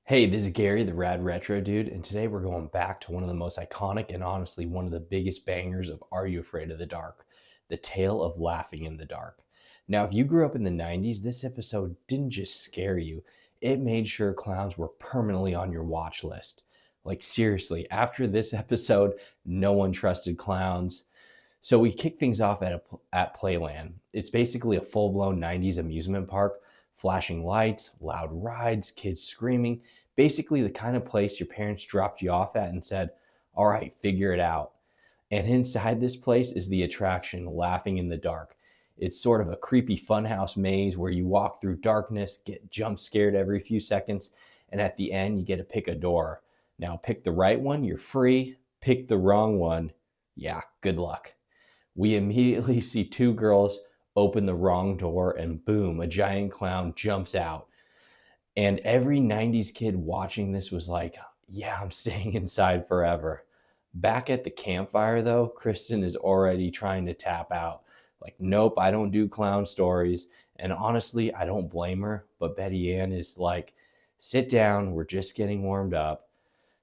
Hey, this is Gary, the Rad Retro Dude, and today we're going back to one of the most iconic and honestly one of the biggest bangers of Are You Afraid of the Dark? The Tale of Laughing in the Dark. Now, if you grew up in the 90s, this episode didn't just scare you, it made sure clowns were permanently on your watch list. Like, seriously, after this episode, no one trusted clowns. So we kick things off at Playland. It's basically a full-blown 90s amusement park, flashing lights, loud rides, kids screaming, basically the kind of place your parents dropped you off at and said, "All right, figure it out." And inside this place is the attraction Laughing in the Dark. It's sort of a creepy funhouse maze where you walk through darkness, get jump scared every few seconds, and at the end you get to pick a door. Now pick the right one, you're free. Pick the wrong one, yeah, good luck. We immediately see two girls open the wrong door and boom, a giant clown jumps out. And every 90s kid watching this was like, yeah, I'm staying inside forever. Back at the campfire, though, Kristen is already trying to tap out. Like, nope, I don't do clown stories. And honestly, I don't blame her. But Betty Ann is like, sit down, we're just getting warmed up.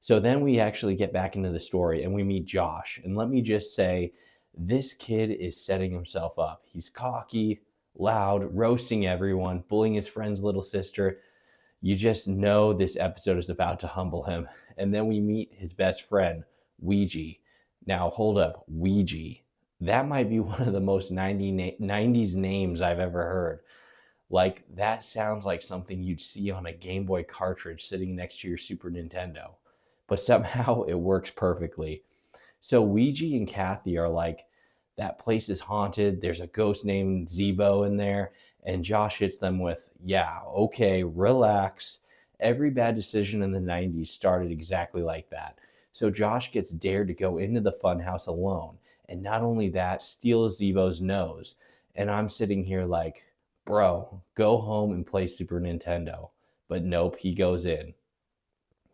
So then we actually get back into the story and we meet Josh. And let me just say, this kid is setting himself up. He's cocky, loud, roasting everyone, bullying his friend's little sister. You just know this episode is about to humble him. And then we meet his best friend, Ouija. Now, hold up, Ouija. That might be one of the most 90s names I've ever heard. Like, that sounds like something you'd see on a Game Boy cartridge sitting next to your Super Nintendo. But somehow it works perfectly. So Ouija and Kathy are like, that place is haunted. There's a ghost named Zeebo in there. And Josh hits them with, yeah, okay, relax. Every bad decision in the 90s started exactly like that. So Josh gets dared to go into the funhouse alone. And not only that, steals Zeebo's nose. And I'm sitting here like, bro, go home and play Super Nintendo. But nope, he goes in.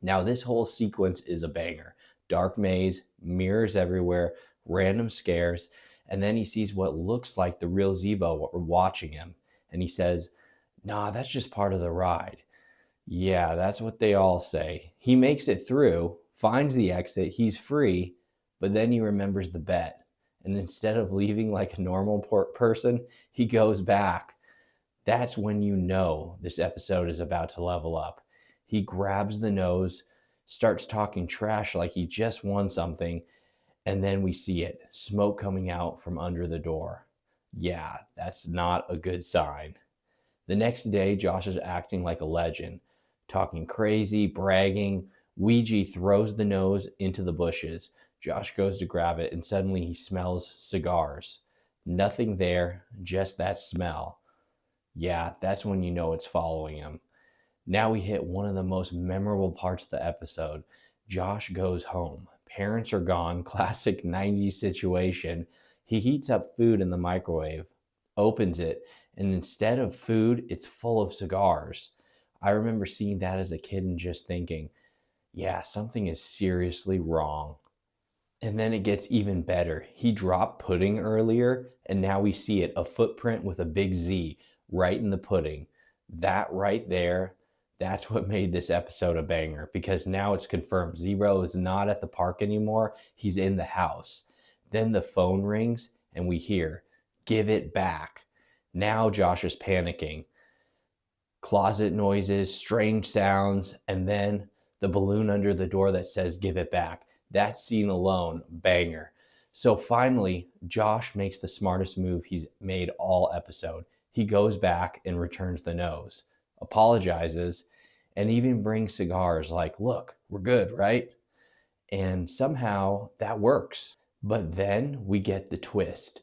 Now, this whole sequence is a banger. Dark maze, mirrors everywhere, random scares, and then he sees what looks like the real Zeebo watching him. And he says, nah, that's just part of the ride. Yeah, that's what they all say. He makes it through, finds the exit, he's free, but then he remembers the bet. And instead of leaving like a normal person, he goes back. That's when you know this episode is about to level up. He grabs the nose, starts talking trash like he just won something, and then we see it, smoke coming out from under the door. Yeah, that's not a good sign. The next day, Josh is acting like a legend, talking crazy, bragging. Ouija throws the nose into the bushes. Josh goes to grab it, and suddenly he smells cigars. Nothing there, just that smell. Yeah, that's when you know it's following him. Now we hit one of the most memorable parts of the episode. Josh goes home. Parents are gone, classic 90s situation. He heats up food in the microwave, opens it, and instead of food, it's full of cigars. I remember seeing that as a kid and just thinking, yeah, something is seriously wrong. And then it gets even better. He dropped pudding earlier, and now we see it, a footprint with a big Z right in the pudding. That right there, that's what made this episode a banger, because now it's confirmed Zeebo is not at the park anymore. He's in the house. Then the phone rings and we hear, give it back. Now Josh is panicking. Closet noises, strange sounds, and then the balloon under the door that says give it back. That scene alone, banger. So finally, Josh makes the smartest move he's made all episode. He goes back and returns the nose, apologizes, and even brings cigars like, look, we're good, right? And somehow that works. But then we get the twist.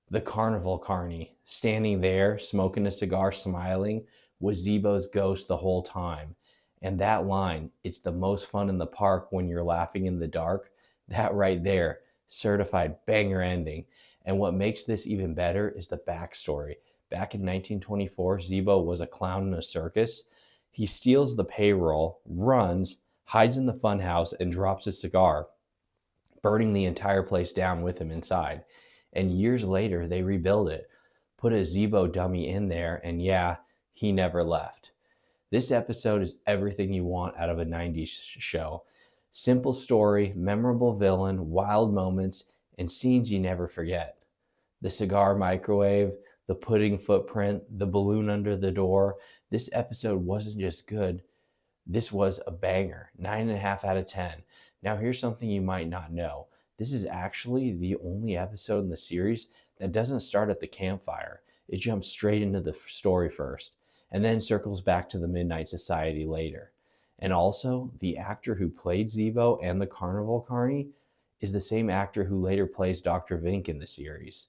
The carnival carny, standing there, smoking a cigar, smiling, was Zeebo's ghost the whole time. And that line, it's the most fun in the park when you're laughing in the dark, that right there, certified banger ending. And what makes this even better is the backstory. Back in 1924, Zeebo was a clown in a circus. He steals the payroll, runs, hides in the funhouse, and drops his cigar, burning the entire place down with him inside. And years later, they rebuild it, put a Zeebo dummy in there, and yeah, he never left. This episode is everything you want out of a 90s show. Simple story, memorable villain, wild moments, and scenes you never forget. The cigar microwave, the pudding footprint, the balloon under the door. This episode wasn't just good, this was a banger, 9.5 out of 10. Now, here's something you might not know. This is actually the only episode in the series that doesn't start at the campfire. It jumps straight into the story first, and then circles back to the Midnight Society later. And also, the actor who played Zeebo and the Carnival Carney is the same actor who later plays Dr. Vink in the series.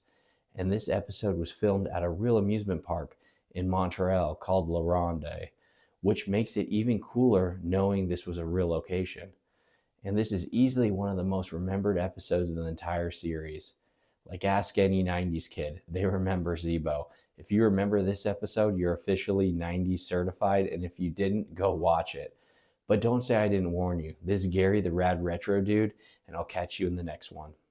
And this episode was filmed at a real amusement park in Montreal called La Ronde, which makes it even cooler knowing this was a real location. And this is easily one of the most remembered episodes in the entire series. Like, ask any 90s kid, they remember Zeebo. If you remember this episode, you're officially 90s certified, and if you didn't, go watch it. But don't say I didn't warn you. This is Gary, the Rad Retro Dude, and I'll catch you in the next one.